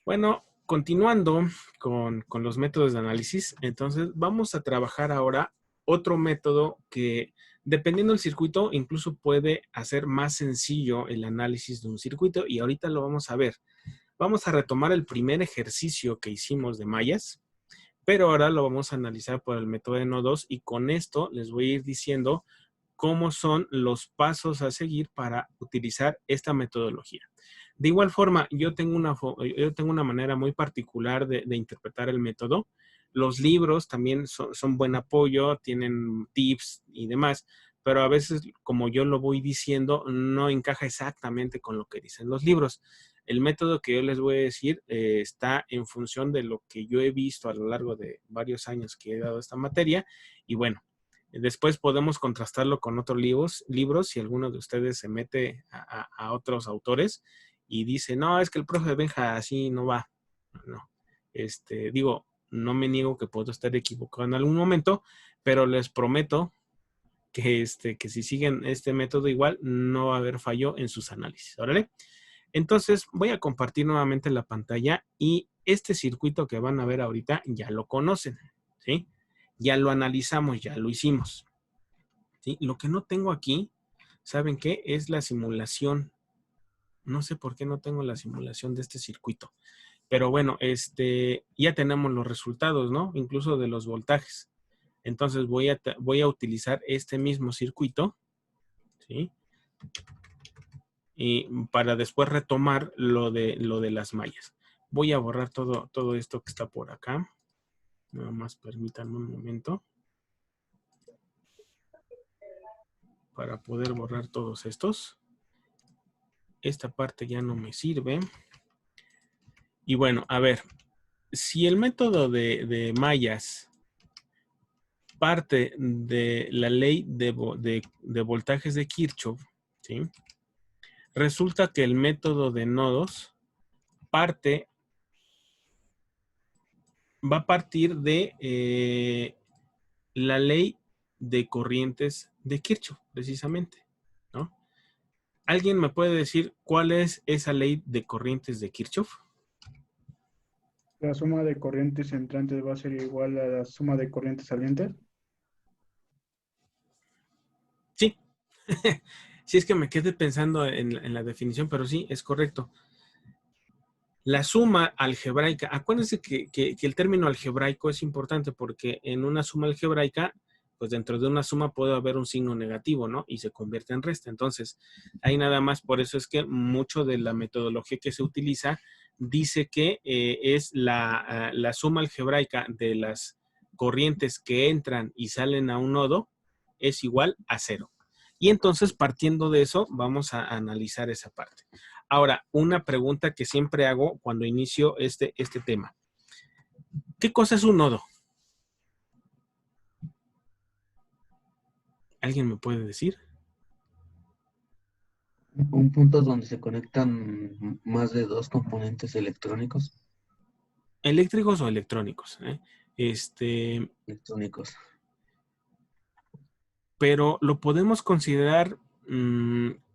Bueno, continuando con los métodos de análisis, entonces vamos a trabajar ahora otro método que, dependiendo del circuito, incluso puede hacer más sencillo el análisis de un circuito y ahorita lo vamos a ver. Vamos a retomar el primer ejercicio que hicimos de mallas, pero ahora lo vamos a analizar por el método de nodos y con esto les voy a ir diciendo cómo son los pasos a seguir para utilizar esta metodología. De igual forma, yo tengo una manera muy particular de interpretar el método. Los libros también son buen apoyo, tienen tips y demás, pero a veces, como yo lo voy diciendo, no encaja exactamente con lo que dicen los libros. El método que yo les voy a decir está en función de lo que yo he visto a lo largo de varios años que he dado esta materia y bueno, después podemos contrastarlo con otros libros si alguno de ustedes se mete a otros autores y dice, no, es que el profe Benja así no va. No. Digo, no me niego que puedo estar equivocado en algún momento, pero les prometo que si siguen este método igual, no va a haber fallo en sus análisis. ¿Órale? Entonces, voy a compartir nuevamente la pantalla y este circuito que van a ver ahorita ya lo conocen, ¿sí? Ya lo analizamos, ya lo hicimos. ¿Sí? Lo que no tengo aquí, ¿saben qué? Es la simulación. No sé por qué no tengo la simulación de este circuito. Pero bueno, ya tenemos los resultados, ¿no? Incluso de los voltajes. Entonces voy a utilizar este mismo circuito, ¿sí? Y para después retomar lo de las mallas. Voy a borrar todo esto que está por acá. Nada más permítanme un momento. Para poder borrar todos estos. Esta parte ya no me sirve. Y bueno, a ver, si el método de mallas parte de la ley de voltajes de Kirchhoff, ¿sí? Resulta que el método de nodos va a partir de la ley de corrientes de Kirchhoff, precisamente, ¿no? ¿Alguien me puede decir cuál es esa ley de corrientes de Kirchhoff? La suma de corrientes entrantes va a ser igual a la suma de corrientes salientes. Sí. Sí, es que me quedé pensando en la definición, pero sí, es correcto. La suma algebraica, acuérdense que el término algebraico es importante porque en una suma algebraica, pues dentro de una suma puede haber un signo negativo, ¿no? Y se convierte en resta. Entonces, ahí nada más, por eso es que mucho de la metodología que se utiliza dice que es la suma algebraica de las corrientes que entran y salen a un nodo es igual a 0. Y entonces, partiendo de eso, vamos a analizar esa parte. Ahora, una pregunta que siempre hago cuando inicio este tema. ¿Qué cosa es un nodo? ¿Alguien me puede decir? Un punto donde se conectan más de dos componentes electrónicos. ¿Eléctricos o electrónicos? Electrónicos. Pero lo podemos considerar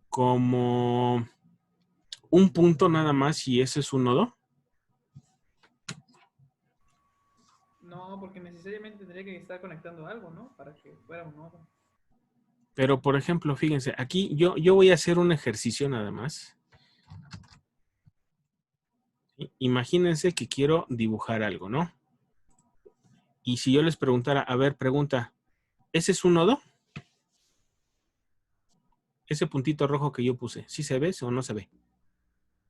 como un punto nada más y ese es un nodo. No, porque necesariamente tendría que estar conectando algo, ¿no? Para que fuera un nodo. Pero, por ejemplo, fíjense, aquí yo voy a hacer un ejercicio nada más. ¿Sí? Imagínense que quiero dibujar algo, ¿no? Y si yo les preguntara, a ver, pregunta, ¿ese es un nodo? Ese puntito rojo que yo puse, ¿sí se ve o no se ve?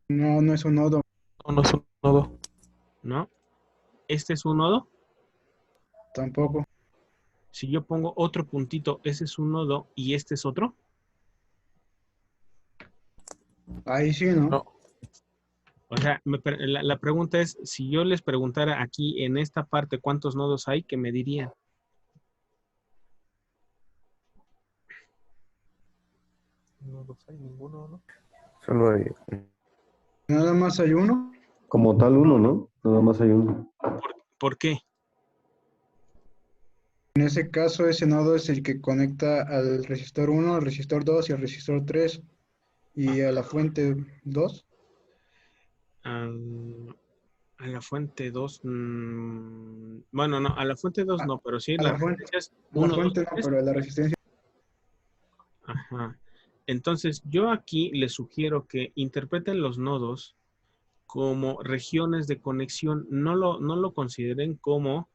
No, no es un nodo. No, no es un nodo. ¿No? ¿Este es un nodo? Tampoco. Si yo pongo otro puntito, ¿ese es un nodo y este es otro? Ahí sí, ¿no? No. O sea, la pregunta es, si yo les preguntara aquí en esta parte cuántos nodos hay, ¿qué me dirían? No los hay ninguno, ¿no? Solo hay, Nada más hay uno. como tal, uno, ¿no? Nada más hay uno. ¿Por qué? En ese caso, ese nodo es el que conecta al resistor 1, al resistor 2 y al resistor 3 y a la fuente 2. Ah, A la fuente 2, bueno, no, a la fuente 2 no, pero sí A las la fuente, resistencias la 1, 2 fuente y no, 3. pero la resistencia. Ajá. Entonces, yo aquí les sugiero que interpreten los nodos como regiones de conexión. No lo consideren como,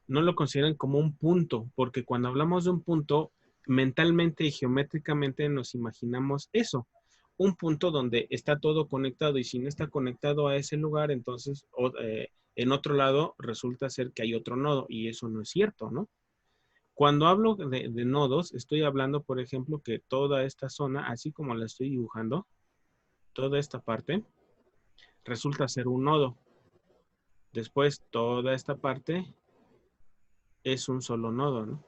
no lo consideren como un punto, porque cuando hablamos de un punto, mentalmente y geométricamente nos imaginamos eso. Un punto donde está todo conectado y si no está conectado a ese lugar, entonces en otro lado resulta ser que hay otro nodo y eso no es cierto, ¿no? Cuando hablo de nodos, estoy hablando, por ejemplo, que toda esta zona, así como la estoy dibujando, toda esta parte, resulta ser un nodo. Después, toda esta parte es un solo nodo, ¿no?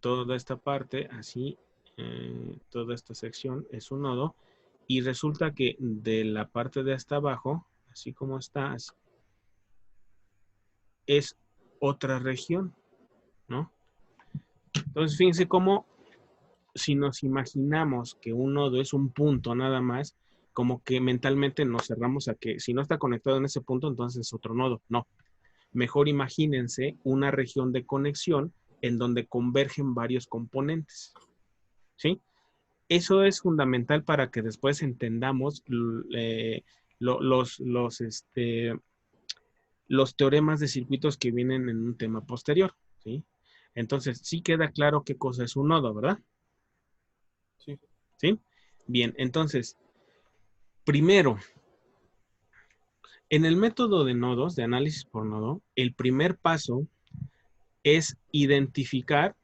Toda esta parte, así, toda esta sección es un nodo. Y resulta que de la parte de hasta abajo, así como está, es otra región, ¿no? Entonces, fíjense cómo si nos imaginamos que un nodo es un punto nada más, como que mentalmente nos cerramos a que si no está conectado en ese punto, entonces es otro nodo. No. Mejor imagínense una región de conexión en donde convergen varios componentes. ¿Sí? Eso es fundamental para que después entendamos los teoremas de circuitos que vienen en un tema posterior. ¿Sí? Entonces, sí queda claro qué cosa es un nodo, ¿verdad? Sí. ¿Sí? Bien, entonces, primero, en el método de nodos, de análisis por nodo, el primer paso es identificar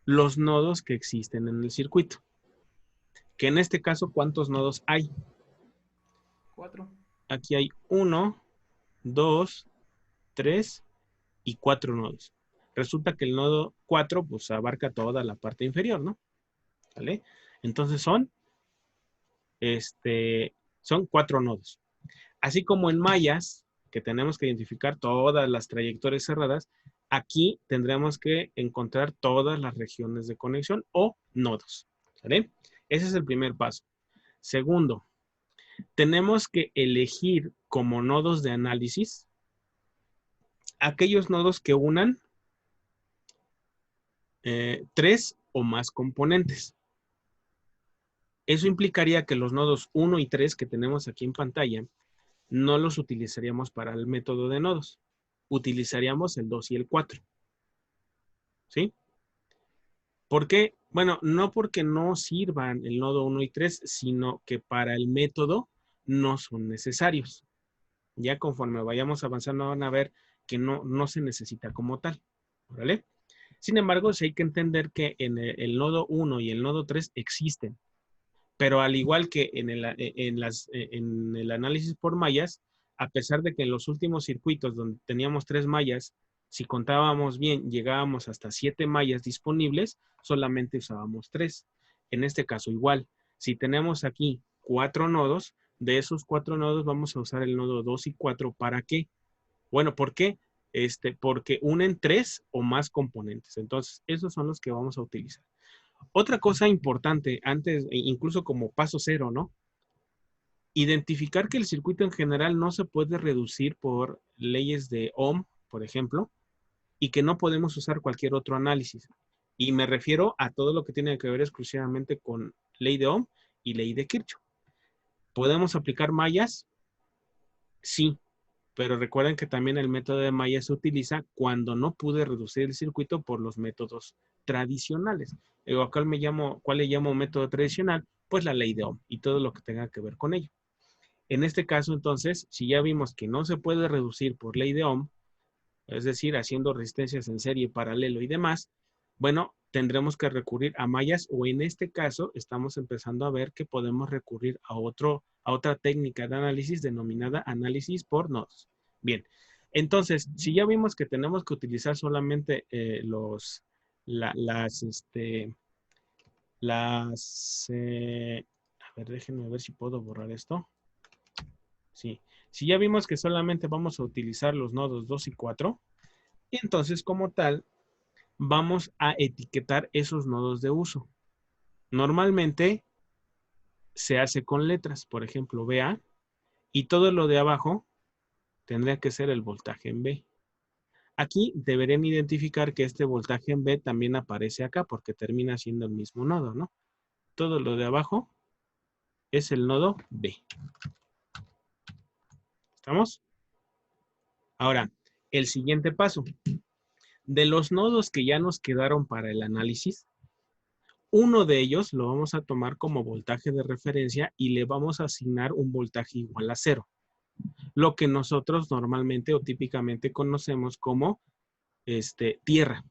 los nodos que existen en el circuito. Que en este caso, ¿cuántos nodos hay? 4. Aquí hay 1, 2, 3 y 4 nodos. Resulta que el nodo 4 pues abarca toda la parte inferior, ¿no? ¿Vale? Entonces son 4 nodos. Así como en mallas, que tenemos que identificar todas las trayectorias cerradas, aquí tendremos que encontrar todas las regiones de conexión o nodos. ¿Vale? Ese es el primer paso. Segundo, tenemos que elegir como nodos de análisis aquellos nodos que unan 3 o más componentes. Eso implicaría que los nodos 1 y 3 que tenemos aquí en pantalla no los utilizaríamos para el método de nodos. Utilizaríamos el 2 y el 4. ¿Sí? ¿Por qué? Bueno, no porque no sirvan el nodo 1 y 3, sino que para el método no son necesarios. Ya conforme vayamos avanzando van a ver que no se necesita como tal. ¿Vale? Sin embargo, sí hay que entender que en el nodo 1 y el nodo 3 existen. Pero al igual que en el análisis por mallas, a pesar de que en los últimos circuitos donde teníamos 3 mallas, si contábamos bien, llegábamos hasta 7 mallas disponibles, solamente usábamos 3. En este caso igual, si tenemos aquí 4 nodos, de esos 4 nodos vamos a usar el nodo 2 y 4. ¿Para qué? Bueno, ¿por qué? Porque unen 3 o más componentes. Entonces, esos son los que vamos a utilizar. Otra cosa importante, antes, incluso como paso cero, ¿no? Identificar que el circuito en general no se puede reducir por leyes de Ohm, por ejemplo, y que no podemos usar cualquier otro análisis. Y me refiero a todo lo que tiene que ver exclusivamente con ley de Ohm y ley de Kirchhoff. ¿Podemos aplicar mallas? Sí, pero recuerden que también el método de mallas se utiliza cuando no pude reducir el circuito por los métodos tradicionales. ¿Cuál le llamo método tradicional? Pues la ley de Ohm y todo lo que tenga que ver con ello. En este caso, entonces, si ya vimos que no se puede reducir por ley de Ohm, es decir, haciendo resistencias en serie, paralelo y demás, bueno, tendremos que recurrir a mallas o en este caso estamos empezando a ver que podemos recurrir a otra técnica de análisis denominada análisis por nodos. Bien, entonces, si ya vimos que tenemos que utilizar solamente a ver, déjenme ver si puedo borrar esto. Sí, si ya vimos que solamente vamos a utilizar los nodos 2 y 4, entonces como tal, vamos a etiquetar esos nodos de uso. Normalmente se hace con letras, por ejemplo, BA, y todo lo de abajo tendría que ser el voltaje en B. Aquí deberían identificar que este voltaje en B también aparece acá porque termina siendo el mismo nodo, ¿no? Todo lo de abajo es el nodo B. ¿Estamos? Ahora, el siguiente paso. De los nodos que ya nos quedaron para el análisis, uno de ellos lo vamos a tomar como voltaje de referencia y le vamos a asignar un voltaje igual a 0. Lo que nosotros normalmente o típicamente conocemos como tierra,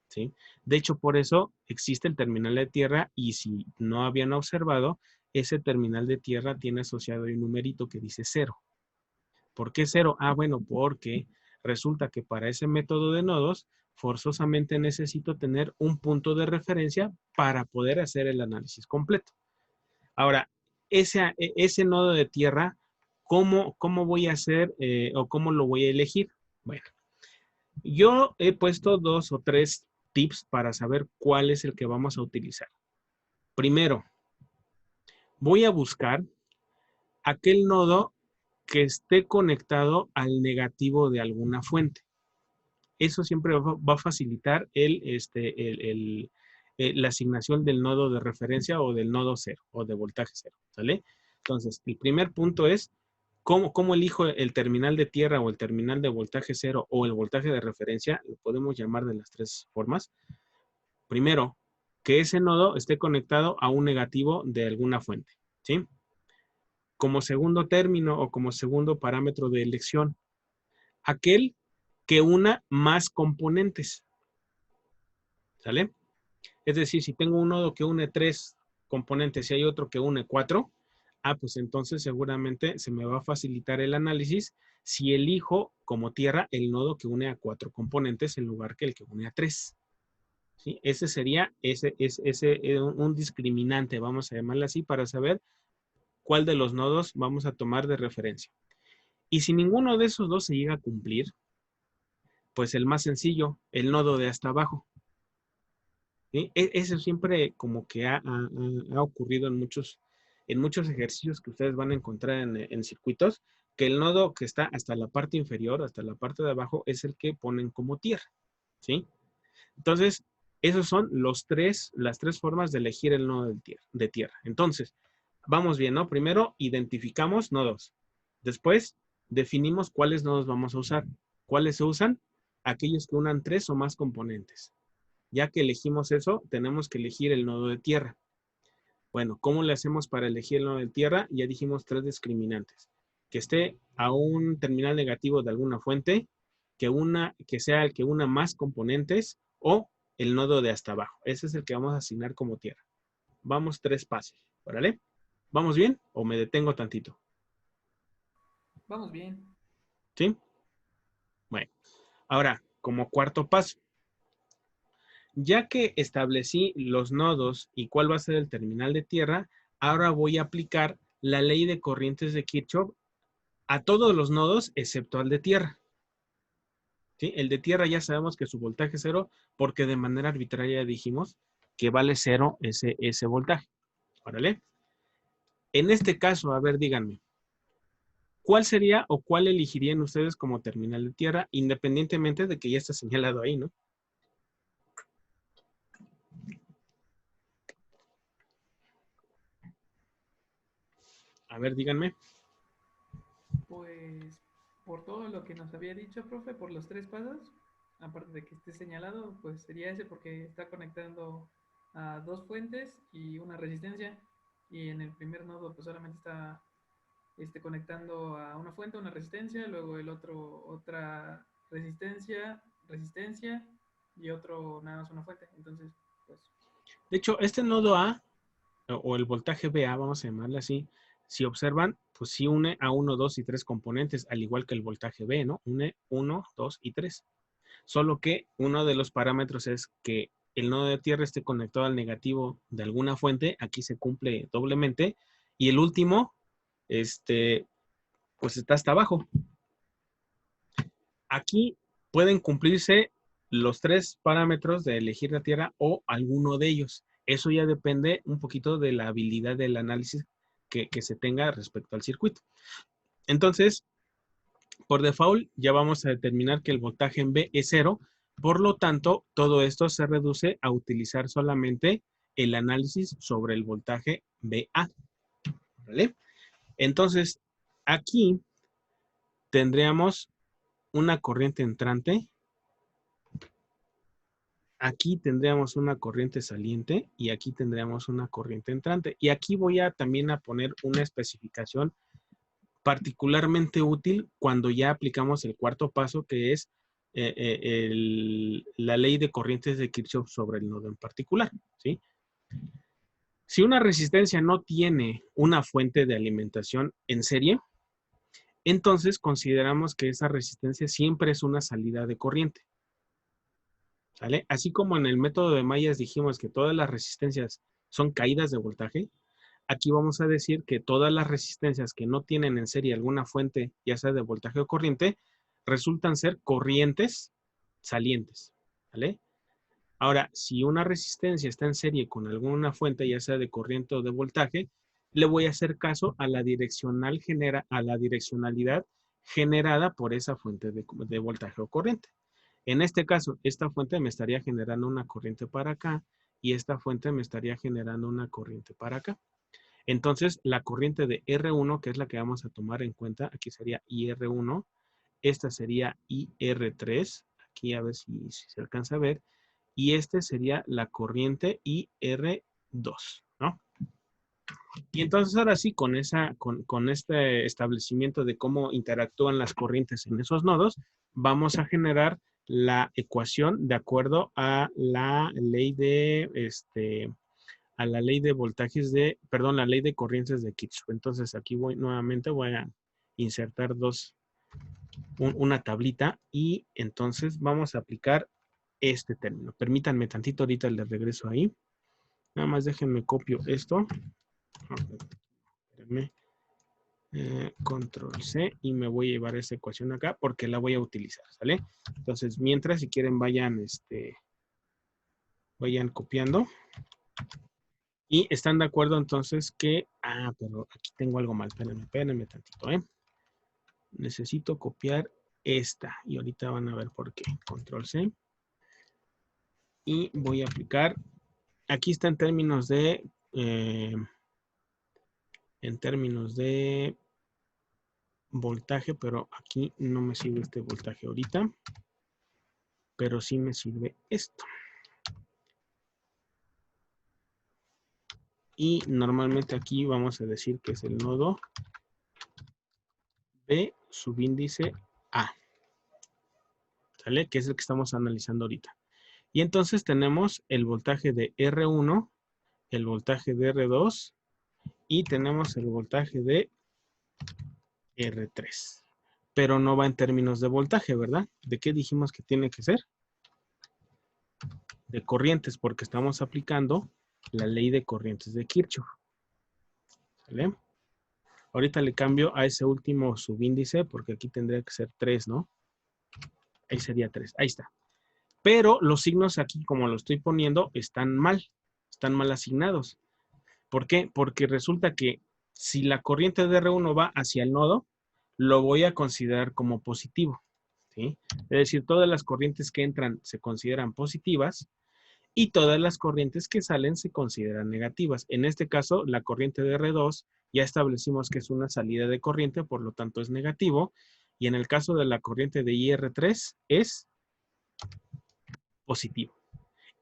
¿sí? De hecho, por eso existe el terminal de tierra y si no habían observado, ese terminal de tierra tiene asociado un numerito que dice 0. ¿Por qué 0? Ah, bueno, porque resulta que para ese método de nodos, forzosamente necesito tener un punto de referencia para poder hacer el análisis completo. Ahora, ese nodo de tierra, ¿cómo voy a hacer o cómo lo voy a elegir? Bueno, yo he puesto 2 o 3 tips para saber cuál es el que vamos a utilizar. Primero, voy a buscar aquel nodo que esté conectado al negativo de alguna fuente. Eso siempre va a facilitar la asignación del nodo de referencia o del nodo 0 o de voltaje 0, ¿sale? Entonces, el primer punto es ¿cómo elijo el terminal de tierra o el terminal de voltaje 0 o el voltaje de referencia? Lo podemos llamar de las 3 formas. Primero, que ese nodo esté conectado a un negativo de alguna fuente, ¿sí? Como segundo término o como segundo parámetro de elección, aquel que una más componentes, ¿sale? Es decir, si tengo un nodo que une 3 componentes y hay otro que une 4, pues entonces seguramente se me va a facilitar el análisis si elijo como tierra el nodo que une a 4 componentes en lugar que el que une a 3. ¿Sí? Ese sería un discriminante, vamos a llamarlo así, para saber cuál de los nodos vamos a tomar de referencia. Y si ninguno de esos dos se llega a cumplir, pues el más sencillo, el nodo de hasta abajo. ¿Sí? Eso siempre como que ha ocurrido en muchos ejercicios que ustedes van a encontrar en circuitos, que el nodo que está hasta la parte inferior, hasta la parte de abajo, es el que ponen como tierra. ¿Sí? Entonces, esos son las tres formas de elegir el nodo de tierra. Entonces, vamos bien, ¿no? Primero, identificamos nodos. Después, definimos cuáles nodos vamos a usar. ¿Cuáles se usan? Aquellos que unan 3 o más componentes. Ya que elegimos eso, tenemos que elegir el nodo de tierra. Bueno, ¿cómo le hacemos para elegir el nodo de tierra? Ya dijimos 3 discriminantes. Que esté a un terminal negativo de alguna fuente, que sea el que una más componentes o el nodo de hasta abajo. Ese es el que vamos a asignar como tierra. Vamos 3 pasos, ¿vale? ¿Vamos bien o me detengo tantito? Vamos bien. ¿Sí? Bueno, ahora, como cuarto paso, ya que establecí los nodos y cuál va a ser el terminal de tierra, ahora voy a aplicar la ley de corrientes de Kirchhoff a todos los nodos excepto al de tierra. ¿Sí? El de tierra ya sabemos que su voltaje es 0 porque de manera arbitraria dijimos que vale 0 ese voltaje. ¿Órale? En este caso, a ver, díganme, ¿cuál sería o cuál elegirían ustedes como terminal de tierra independientemente de que ya está señalado ahí, ¿no? A ver, díganme. Pues por todo lo que nos había dicho, profe, por los 3 pasos, aparte de que esté señalado, pues sería ese porque está conectando a 2 fuentes y una resistencia. Y en el primer nodo pues solamente está conectando a una fuente, una resistencia, luego el otro otra resistencia y otro nada más una fuente. Entonces, pues... De hecho, este nodo A o el voltaje BA, vamos a llamarle así, si observan, pues sí une a 1, 2 y 3 componentes, al igual que el voltaje B, ¿no? Une 1, 2 y 3. Solo que uno de los parámetros es que el nodo de tierra esté conectado al negativo de alguna fuente, aquí se cumple doblemente, y el último, pues está hasta abajo. Aquí pueden cumplirse los 3 parámetros de elegir la tierra o alguno de ellos. Eso ya depende un poquito de la habilidad del análisis que se tenga respecto al circuito. Entonces, Por default, ya vamos a determinar que el voltaje en B es 0. Por lo tanto, todo esto se reduce a utilizar solamente el análisis sobre el voltaje BA. ¿Vale? Entonces, aquí tendríamos una corriente entrante. Aquí tendríamos una corriente saliente y aquí tendríamos una corriente entrante. Y aquí voy a también a poner una especificación particularmente útil cuando ya aplicamos el cuarto paso, que es la ley de corrientes de Kirchhoff sobre el nodo en particular, ¿sí? Si una resistencia no tiene una fuente de alimentación en serie, entonces consideramos que esa resistencia siempre es una salida de corriente. ¿Sale? Así como en el método de mallas dijimos que todas las resistencias son caídas de voltaje, aquí vamos a decir que todas las resistencias que no tienen en serie alguna fuente, ya sea de voltaje o corriente, resultan ser corrientes salientes. ¿Vale? Ahora, si una resistencia está en serie con alguna fuente, ya sea de corriente o de voltaje, le voy a hacer caso a la direccionalidad generada por esa fuente de voltaje o corriente. En este caso, esta fuente me estaría generando una corriente para acá y esta fuente me estaría generando una corriente para acá. Entonces, la corriente de R1, que es la que vamos a tomar en cuenta, aquí sería IR1, esta sería IR3, aquí a ver si se alcanza a ver, y este sería la corriente IR2, ¿no? Y entonces ahora sí, con este establecimiento de cómo interactúan las corrientes en esos nodos, vamos a generar la ecuación de acuerdo a la ley de, voltajes de, perdón, la ley de corrientes de Kirchhoff. Entonces aquí nuevamente voy a insertar una tablita y entonces vamos a aplicar este término. Permítanme tantito, ahorita le regreso ahí. Nada más déjenme copio esto. Espérenme. Control C y me voy a llevar esa ecuación acá porque la voy a utilizar, ¿sale? Entonces, mientras, si quieren, vayan copiando. Y están de acuerdo entonces que, pero aquí tengo algo mal, espérenme tantito, ¿eh? Necesito copiar esta y ahorita van a ver por qué. Control C. Y voy a aplicar, aquí está en términos de voltaje, pero aquí no me sirve este voltaje ahorita, pero sí me sirve esto. Y normalmente aquí vamos a decir que es el nodo B subíndice A, ¿sale? Que es el que estamos analizando ahorita. Y entonces tenemos el voltaje de R1, el voltaje de R2 y tenemos el voltaje de R3. Pero no va en términos de voltaje, ¿verdad? ¿De qué dijimos que tiene que ser? De corrientes, porque estamos aplicando la ley de corrientes de Kirchhoff. ¿Sale? Ahorita le cambio a ese último subíndice, porque aquí tendría que ser 3, ¿no? Ahí sería 3, ahí está. Pero los signos aquí, como lo estoy poniendo, están mal asignados. ¿Por qué? Porque resulta que si la corriente de R1 va hacia el nodo, lo voy a considerar como positivo, ¿sí? Es decir, todas las corrientes que entran se consideran positivas y todas las corrientes que salen se consideran negativas. En este caso, la corriente de R2 ya establecimos que es una salida de corriente, por lo tanto es negativo. Y en el caso de la corriente de IR3 es positivo.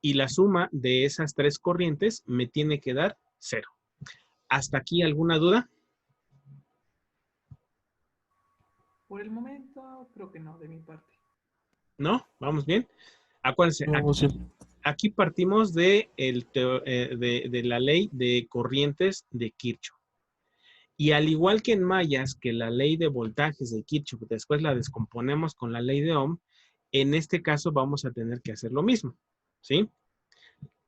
Y la suma de esas tres corrientes me tiene que dar 0. ¿Hasta aquí alguna duda? Por el momento, creo que no, de mi parte. ¿No? ¿Vamos bien? Acuérdense, No, sí. aquí partimos de la ley de corrientes de Kirchhoff. Y al igual que en mallas, que la ley de voltajes de Kirchhoff, después la descomponemos con la ley de Ohm, en este caso vamos a tener que hacer lo mismo, ¿sí?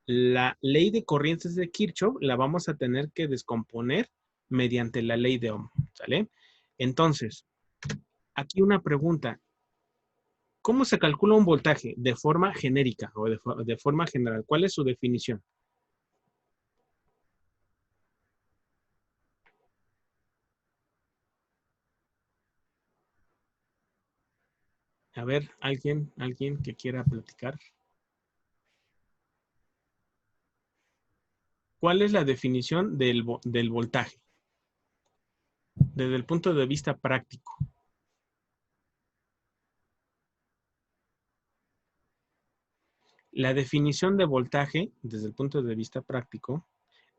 La ley de corrientes de Kirchhoff la vamos a tener que descomponer mediante la ley de Ohm, ¿sale? Entonces, aquí una pregunta. ¿Cómo se calcula un voltaje de forma genérica o de forma general? ¿Cuál es su definición? A ver, alguien que quiera platicar. ¿Cuál es la definición del voltaje? Desde el punto de vista práctico. La definición de voltaje, desde el punto de vista práctico,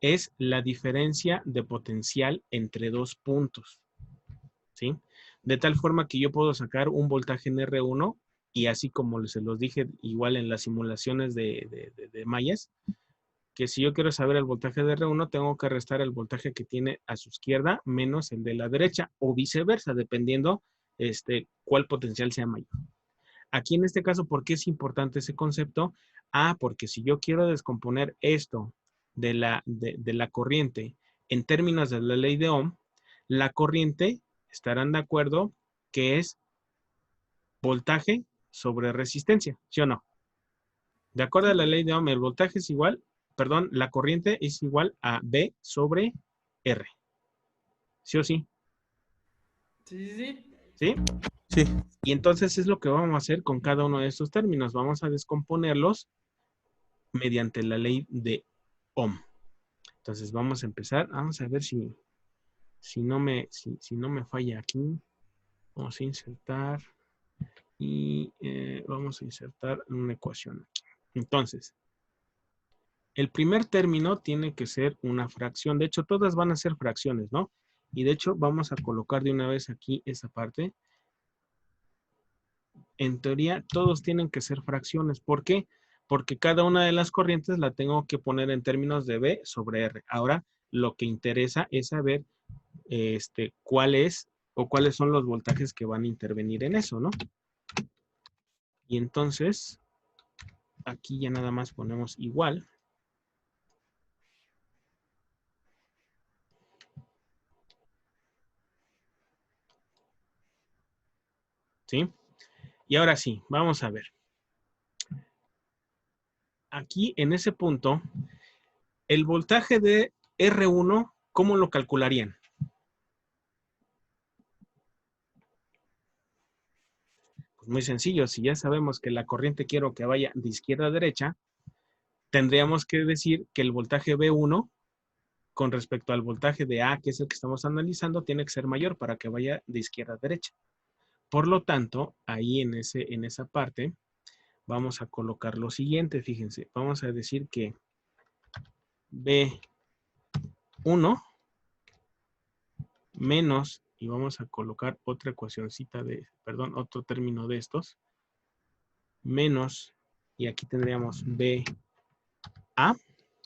es la diferencia de potencial entre dos puntos, ¿sí? De tal forma que yo puedo sacar un voltaje en R1 y así como se los dije igual en las simulaciones de mallas, que si yo quiero saber el voltaje de R1, tengo que restar el voltaje que tiene a su izquierda menos el de la derecha o viceversa, dependiendo cuál potencial sea mayor. Aquí en este caso, ¿por qué es importante ese concepto? Porque si yo quiero descomponer esto de la corriente en términos de la ley de Ohm, la corriente, estarán de acuerdo, que es voltaje sobre resistencia, ¿sí o no? De acuerdo a la ley de Ohm, el voltaje es igual, perdón, la corriente es igual a B sobre R. ¿Sí o sí? Sí, sí, sí. ¿Sí? Sí. Y entonces es lo que vamos a hacer con cada uno de estos términos. Vamos a descomponerlos mediante la ley de Ohm. Entonces vamos a empezar. Vamos a ver si no me falla aquí. Vamos a insertar y vamos a insertar una ecuación aquí. Entonces, el primer término tiene que ser una fracción. De hecho, todas van a ser fracciones, ¿no? Y de hecho, vamos a colocar de una vez aquí esa parte. En teoría, todos tienen que ser fracciones. ¿Por qué? Porque cada una de las corrientes la tengo que poner en términos de B sobre R. Ahora, lo que interesa es saber cuál es o cuáles son los voltajes que van a intervenir en eso, ¿no? Y entonces, aquí ya nada más ponemos igual. ¿Sí? Y ahora sí, vamos a ver. Aquí, en ese punto, el voltaje de R1, ¿cómo lo calcularían? Pues muy sencillo. Si ya sabemos que la corriente quiero que vaya de izquierda a derecha, tendríamos que decir que el voltaje B1 con respecto al voltaje de A, que es el que estamos analizando, tiene que ser mayor para que vaya de izquierda a derecha. Por lo tanto, ahí en esa parte, vamos a colocar lo siguiente, fíjense. Vamos a decir que B1 menos, y vamos a colocar otra ecuacioncita otro término de estos, menos, y aquí tendríamos BA,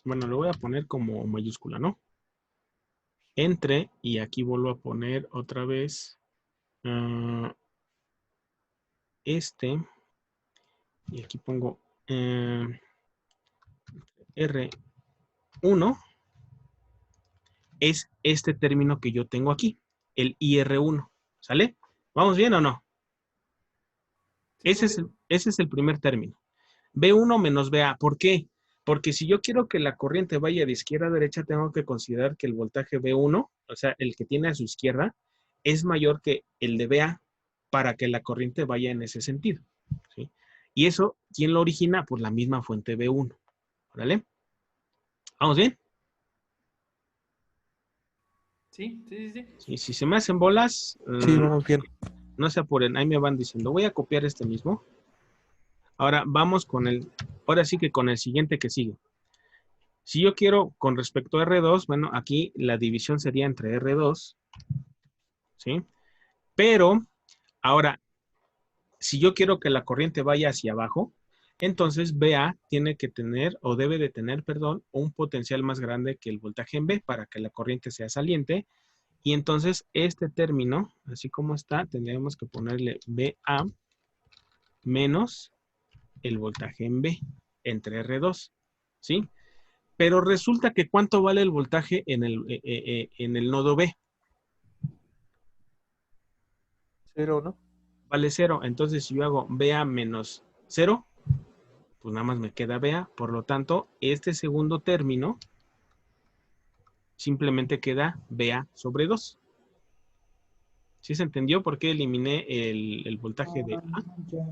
bueno, lo voy a poner como mayúscula, ¿no? Entre, y aquí vuelvo a poner otra vez y aquí pongo R1, es este término que yo tengo aquí, el IR1, ¿sale? ¿Vamos bien o no? Sí, Ese es el primer término. B1 menos BA, ¿por qué? Porque si yo quiero que la corriente vaya de izquierda a derecha, tengo que considerar que el voltaje B1, o sea, el que tiene a su izquierda, es mayor que el de BA para que la corriente vaya en ese sentido, ¿sí? Y eso, ¿quién lo origina? Pues la misma fuente B1, ¿vale? ¿Vamos bien? sí, sí, sí. Sí, si se me hacen bolas, Sí, vamos bien. no se apuren, ahí me van diciendo. Voy a copiar este mismo. Ahora vamos ahora sí que con el siguiente que sigue. Si yo quiero con respecto a R2, bueno, aquí la división sería entre R2, ¿sí? Pero, ahora, si yo quiero que la corriente vaya hacia abajo, entonces BA tiene que tener, o debe de tener, perdón, un potencial más grande que el voltaje en B para que la corriente sea saliente. Y entonces este término, así como está, tendríamos que ponerle BA menos el voltaje en B entre R2, ¿sí? Pero resulta que ¿cuánto vale el voltaje en el nodo B? 0, ¿no? Vale 0. Entonces, si yo hago BA menos 0, pues nada más me queda BA. Por lo tanto, este segundo término simplemente queda BA sobre 2. ¿Sí se entendió por qué eliminé el voltaje de A? Ya.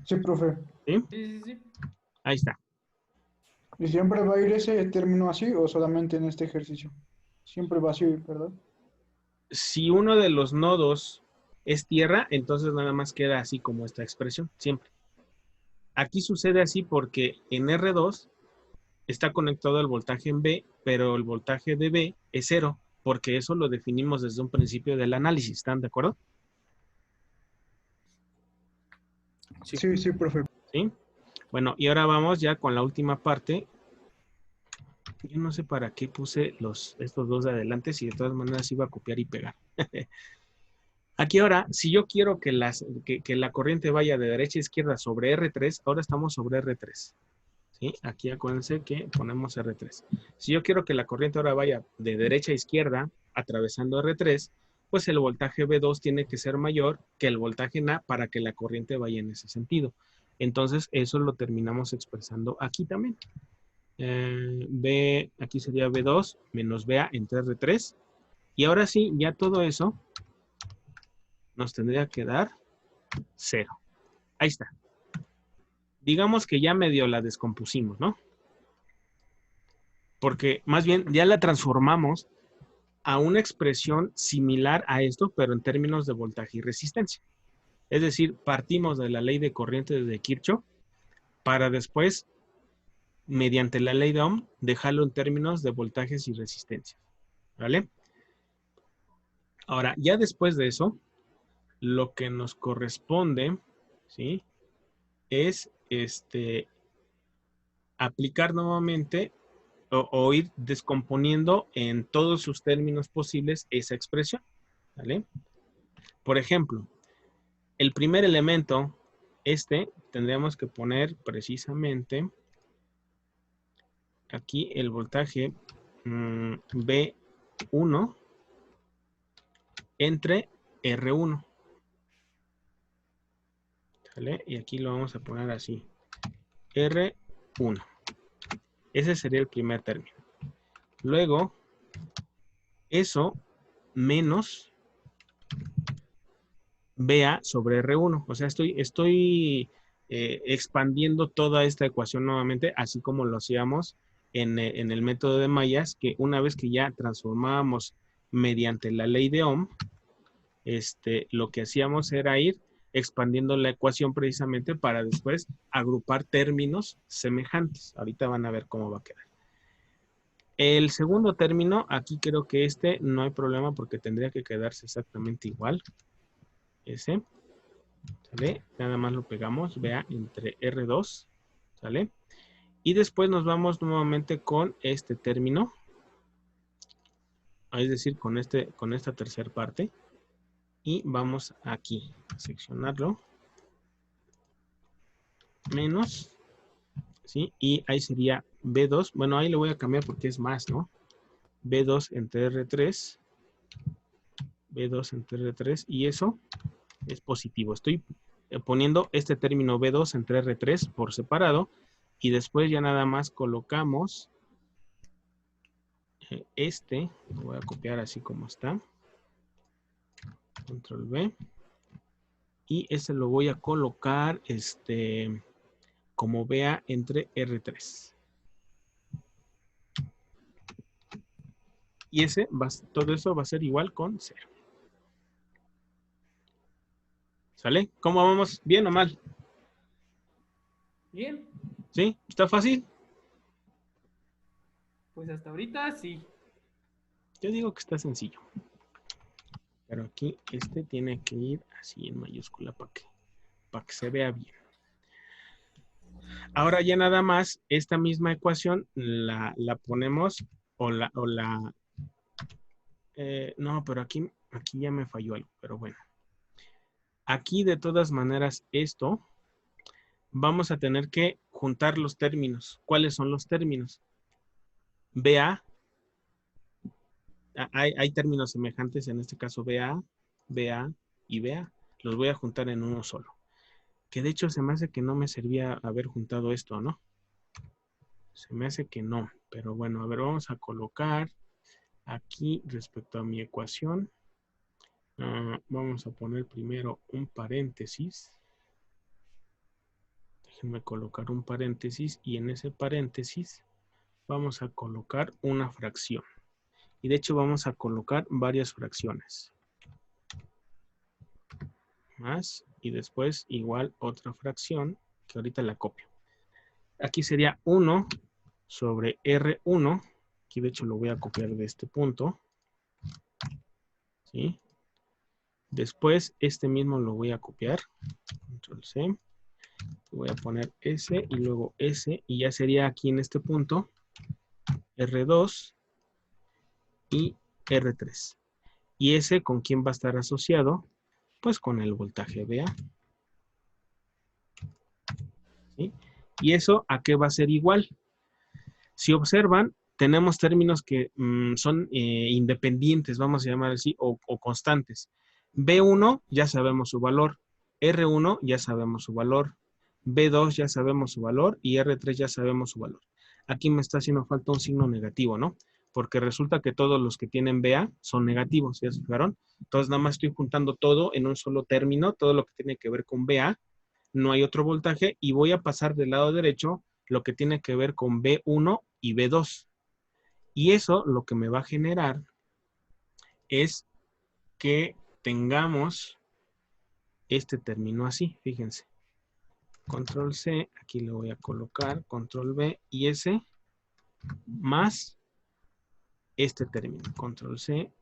Sí, profe. ¿Sí? Sí, sí, sí. Ahí está. ¿Y siempre va a ir ese término así o solamente en este ejercicio? Siempre va así, ¿verdad? Si uno de los nodos es tierra, entonces nada más queda así como esta expresión, siempre. Aquí sucede así porque en R2 está conectado al voltaje en B, pero el voltaje de B es 0, porque eso lo definimos desde un principio del análisis, ¿están de acuerdo? Sí. Sí, sí, profe. ¿Sí? Bueno, y ahora vamos ya con la última parte. Yo no sé para qué puse estos dos de adelante, si de todas maneras iba a copiar y pegar. Aquí ahora, si yo quiero que la corriente vaya de derecha a izquierda sobre R3, ahora estamos sobre R3. ¿Sí? Aquí acuérdense que ponemos R3. Si yo quiero que la corriente ahora vaya de derecha a izquierda, atravesando R3, pues el voltaje B2 tiene que ser mayor que el voltaje en A para que la corriente vaya en ese sentido. Entonces, eso lo terminamos expresando aquí también. B, aquí sería B2 menos BA entre R3. Y ahora sí, ya todo eso nos tendría que dar 0. Ahí está. Digamos que ya medio la descompusimos, ¿no? Porque más bien ya la transformamos a una expresión similar a esto, pero en términos de voltaje y resistencia. Es decir, partimos de la ley de corriente de Kirchhoff para después, mediante la ley de Ohm, dejarlo en términos de voltajes y resistencia. ¿Vale? Ahora, ya después de eso, lo que nos corresponde, ¿sí? Es aplicar nuevamente o ir descomponiendo en todos sus términos posibles esa expresión. ¿Vale? Por ejemplo, el primer elemento, tendríamos que poner precisamente aquí el voltaje B1 entre R1. ¿Vale? Y aquí lo vamos a poner así. R1. Ese sería el primer término. Luego, eso menos BA sobre R1. O sea, estoy expandiendo toda esta ecuación nuevamente, así como lo hacíamos en el método de Mayas, que una vez que ya transformábamos mediante la ley de Ohm, lo que hacíamos era ir expandiendo la ecuación precisamente para después agrupar términos semejantes. Ahorita van a ver cómo va a quedar. El segundo término, aquí creo que no hay problema porque tendría que quedarse exactamente igual. Ese, ¿sale? Nada más lo pegamos, vea, entre R2, ¿sale? Y después nos vamos nuevamente con este término, es decir, con esta tercera parte. Y vamos aquí a seccionarlo. Menos, ¿sí? Y ahí sería B2. Bueno, ahí le voy a cambiar porque es más, ¿no? B2 entre R3. B2 entre R3. Y eso es positivo. Estoy poniendo este término B2 entre R3 por separado. Y después ya nada más colocamos lo voy a copiar así como está. Control V. Y lo voy a colocar como BA entre R3. Y todo eso va a ser igual con 0. ¿Sale? ¿Cómo vamos? ¿Bien o mal? Bien, ¿Sí? ¿Está fácil? pues hasta ahorita sí. Yo digo que está sencillo. Pero aquí tiene que ir así en mayúscula para que se vea bien. Ahora ya nada más, esta misma ecuación la ponemos no, pero aquí ya me falló algo, pero bueno. Aquí de todas maneras vamos a tener que juntar los términos. ¿Cuáles son los términos? BA, hay términos semejantes, en este caso BA, BA y BA. Los voy a juntar en uno solo. Que de hecho se me hace que no me servía haber juntado esto, ¿no? Se me hace que no. Pero bueno, a ver, vamos a colocar aquí respecto a mi ecuación. Vamos a poner primero un paréntesis. Déjenme colocar un paréntesis y en ese paréntesis vamos a colocar una fracción. Y de hecho vamos a colocar varias fracciones. Más y después igual otra fracción que ahorita la copio. Aquí sería 1 sobre R1. Aquí de hecho lo voy a copiar de este punto. ¿Sí? Después este mismo lo voy a copiar. Control C. Voy a poner S y luego S. Y ya sería aquí en este punto R2 y R3. ¿Y ese con quién va a estar asociado? Pues con el voltaje VA. ¿Sí? ¿Y eso a qué va a ser igual? Si observan, tenemos términos que son independientes, vamos a llamar así, o constantes. B1 ya sabemos su valor, R1 ya sabemos su valor, B2 ya sabemos su valor y R3 ya sabemos su valor. Aquí me está haciendo falta un signo negativo, ¿no? Porque resulta que todos los que tienen BA son negativos, ¿ya se fijaron? Entonces nada más estoy juntando todo en un solo término, todo lo que tiene que ver con BA, no hay otro voltaje y voy a pasar del lado derecho lo que tiene que ver con B1 y B2. Y eso lo que me va a generar es que tengamos este término así, fíjense. Control C, aquí le voy a colocar, Control V y S más este término, Control C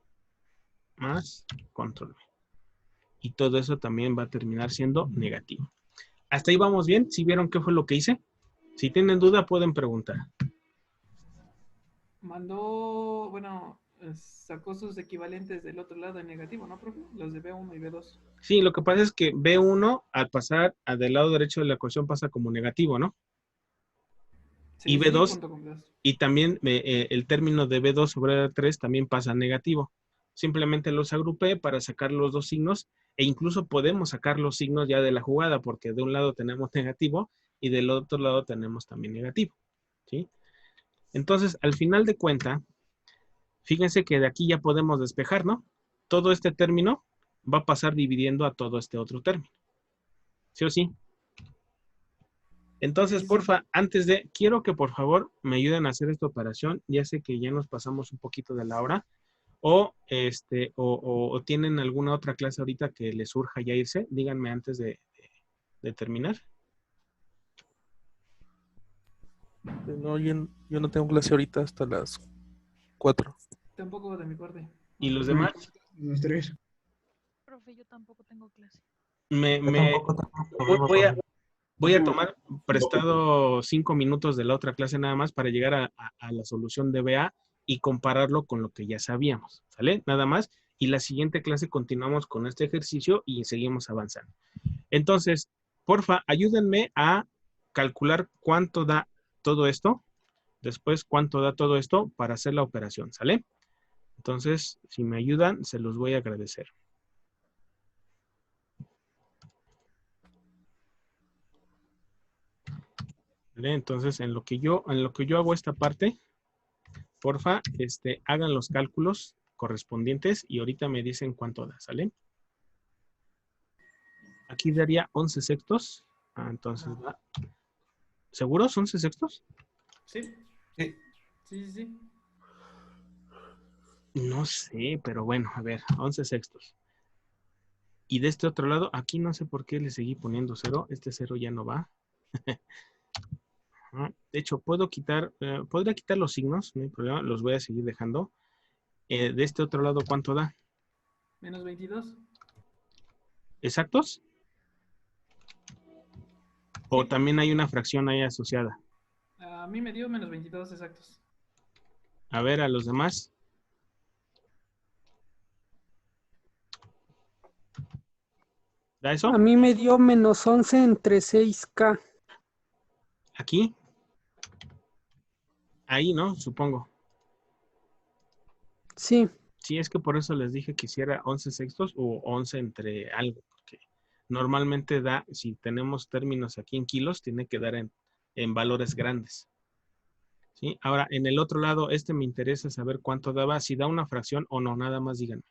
más Control V. Y todo eso también va a terminar siendo negativo. ¿Hasta ahí vamos bien? ¿Sí vieron qué fue lo que hice? Si tienen duda pueden preguntar. Mandó, bueno, sacó sus equivalentes del otro lado en negativo, ¿no, profe? Los de B1 y B2. Sí, lo que pasa es que B1 al pasar del lado derecho de la ecuación pasa como negativo, ¿no? Sí, Y sí, B2, junto con B2. y también el término de B2 sobre R3 también pasa negativo. Simplemente los agrupé para sacar los dos signos e incluso podemos sacar los signos ya de la jugada porque de un lado tenemos negativo y del otro lado tenemos también negativo, ¿sí? Entonces, al final de cuenta, fíjense que de aquí ya podemos despejar, ¿no? Todo este término va a pasar dividiendo a todo este otro término. ¿Sí o sí? Entonces, Sí. porfa, antes de, quiero que por favor me ayuden a hacer esta operación. Ya sé que ya nos pasamos un poquito de la hora. O tienen alguna otra clase ahorita que les surja ya irse. Díganme antes de terminar. No, yo no tengo clase ahorita hasta las 4. Tampoco de mi parte. ¿Y los demás? Los tres. Profe, yo tampoco tengo clase. Voy a tomar prestado 5 minutos de la otra clase nada más para llegar a la solución de BA y compararlo con lo que ya sabíamos, ¿sale? Nada más. Y la siguiente clase continuamos con este ejercicio y seguimos avanzando. Entonces, porfa, ayúdenme a calcular cuánto da todo esto. Después, cuánto da todo esto para hacer la operación, ¿sale? Entonces, si me ayudan, se los voy a agradecer. ¿Vale? Entonces, en lo que yo hago esta parte, porfa, hagan los cálculos correspondientes y ahorita me dicen cuánto da, ¿sale? Aquí daría 11 sextos. Entonces va. ¿Seguros? ¿11 sextos? Sí. Sí. Sí. No sé, pero bueno, a ver, 11 sextos. Y de este otro lado, aquí no sé por qué le seguí poniendo 0. Este 0 ya no va. De hecho, podría quitar los signos, no hay problema, los voy a seguir dejando. De este otro lado, ¿cuánto da? Menos 22. ¿Exactos? ¿O Sí. también hay una fracción ahí asociada? A mí me dio menos 22 exactos. A ver, a los demás. ¿Da eso? A mí me dio menos 11 entre 6K. ¿Aquí? Ahí, ¿no? Supongo. Sí. Sí, es que por eso les dije que hiciera 11 sextos o 11 entre algo, porque normalmente da, si tenemos términos aquí en kilos, tiene que dar en valores grandes. ¿Sí? Ahora, en el otro lado, me interesa saber cuánto daba, si da una fracción o no, nada más díganme.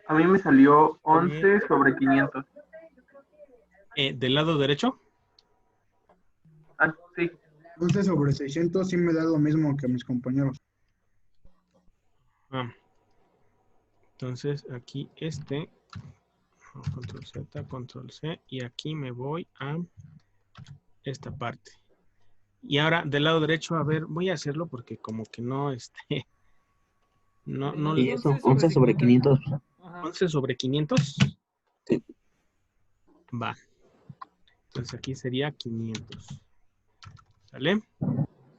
A mí me salió 11 sobre 500. ¿Del lado derecho? Ah, sí. 11 sobre 600 sí me da lo mismo que a mis compañeros. Ah. Entonces, aquí control Z, control C, y aquí me voy a esta parte. Y ahora, del lado derecho, a ver, voy a hacerlo porque como que no, no, Y eso, 11 sobre 500. 11 sobre 500. Sí. Va. Entonces aquí sería 500. ¿Sale?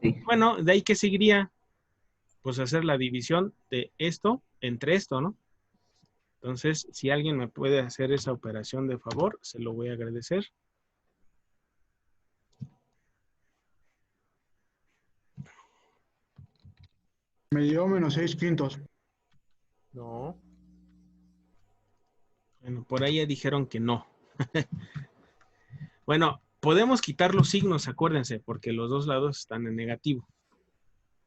Sí. Bueno, de ahí que seguiría, pues hacer la división de esto entre esto, ¿no? Entonces, si alguien me puede hacer esa operación de favor, se lo voy a agradecer. Me dio menos 600. No. Bueno, por ahí ya dijeron que no. Bueno, podemos quitar los signos, acuérdense, porque los dos lados están en negativo.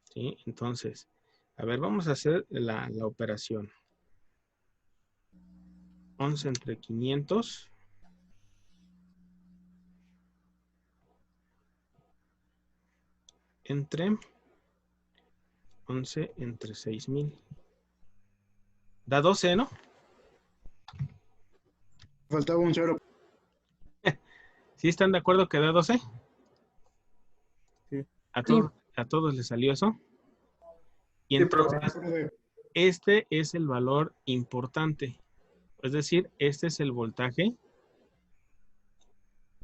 ¿Sí? Entonces, a ver, vamos a hacer la operación. 11 entre 500. Entre 11 entre 6000. Da 12, ¿no? Faltaba un 0. ¿Sí están de acuerdo que da 12? Sí. ¿A todos les salió eso? Y Sí, entonces, profe. este es el valor importante. Es decir, este es el voltaje.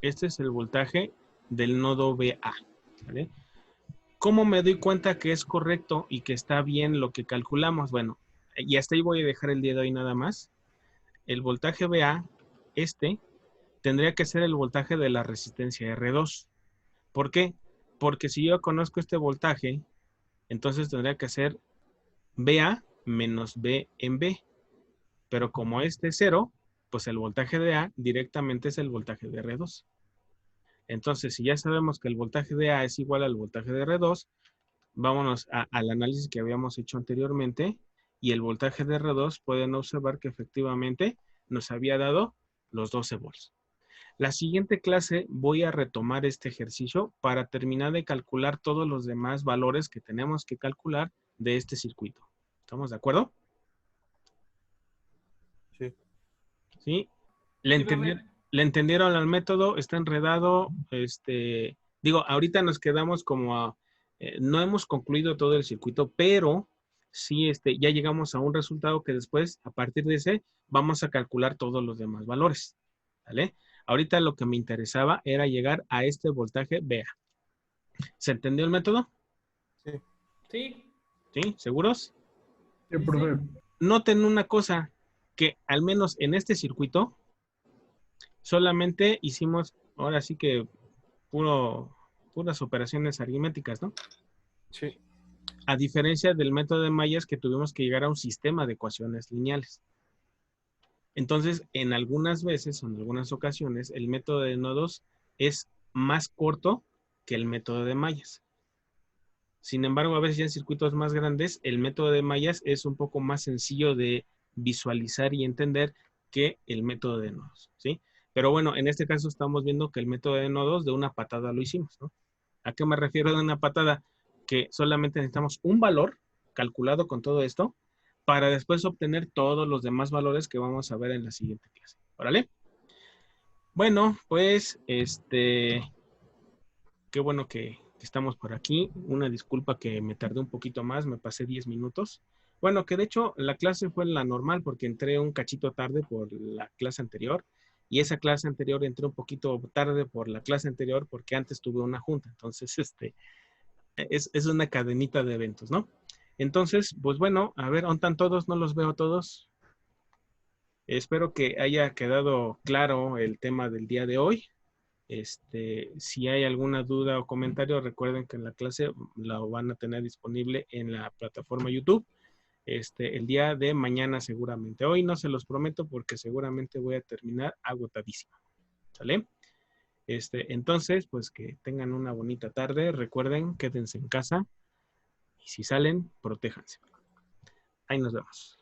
Este es el voltaje del nodo BA. ¿Vale? ¿Cómo me doy cuenta que es correcto y que está bien lo que calculamos? Bueno, y hasta ahí voy a dejar el día de hoy nada más. El voltaje BA, tendría que ser el voltaje de la resistencia R2. ¿Por qué? Porque si yo conozco este voltaje, entonces tendría que ser BA menos B en B. Pero como este es 0, pues el voltaje de A directamente es el voltaje de R2. Entonces, si ya sabemos que el voltaje de A es igual al voltaje de R2, vámonos al análisis que habíamos hecho anteriormente, y el voltaje de R2 pueden observar que efectivamente nos había dado los 12 volts. La siguiente clase voy a retomar este ejercicio para terminar de calcular todos los demás valores que tenemos que calcular de este circuito. ¿Estamos de acuerdo? Sí. ¿Sí? ¿Le entendieron al método? ¿Está enredado? Digo, ahorita nos quedamos como no hemos concluido todo el circuito, pero sí ya llegamos a un resultado que después, a partir de ese, vamos a calcular todos los demás valores. ¿Vale? Ahorita lo que me interesaba era llegar a este voltaje BA. ¿Se entendió el método? Sí. Sí. ¿Sí? ¿Seguros? Sí, profe. Noten una cosa, que al menos en este circuito solamente hicimos, ahora sí que puras operaciones aritméticas, ¿no? Sí. A diferencia del método de Mayas que tuvimos que llegar a un sistema de ecuaciones lineales. Entonces, en algunas veces o en algunas ocasiones, el método de nodos es más corto que el método de mallas. Sin embargo, a veces ya en circuitos más grandes, el método de mallas es un poco más sencillo de visualizar y entender que el método de nodos, ¿sí? Pero bueno, en este caso estamos viendo que el método de nodos de una patada lo hicimos, ¿no? ¿A qué me refiero de una patada? Que solamente necesitamos un valor calculado con todo esto para después obtener todos los demás valores que vamos a ver en la siguiente clase. ¿Órale? Bueno, pues, qué bueno que estamos por aquí. Una disculpa que me tardé un poquito más, me pasé 10 minutos. Bueno, que de hecho la clase fue la normal porque entré un cachito tarde por la clase anterior y esa clase anterior entré un poquito tarde por la clase anterior porque antes tuve una junta. Entonces, es una cadenita de eventos, ¿no? Entonces, pues bueno, a ver, ¿dónde están todos? No los veo todos. Espero que haya quedado claro el tema del día de hoy. Si hay alguna duda o comentario, recuerden que en la clase la van a tener disponible en la plataforma YouTube. El día de mañana seguramente. Hoy no se los prometo porque seguramente voy a terminar agotadísimo. ¿Sale? Entonces, pues que tengan una bonita tarde. Recuerden, quédense en casa. Y si salen, protéjanse. Ahí nos vemos.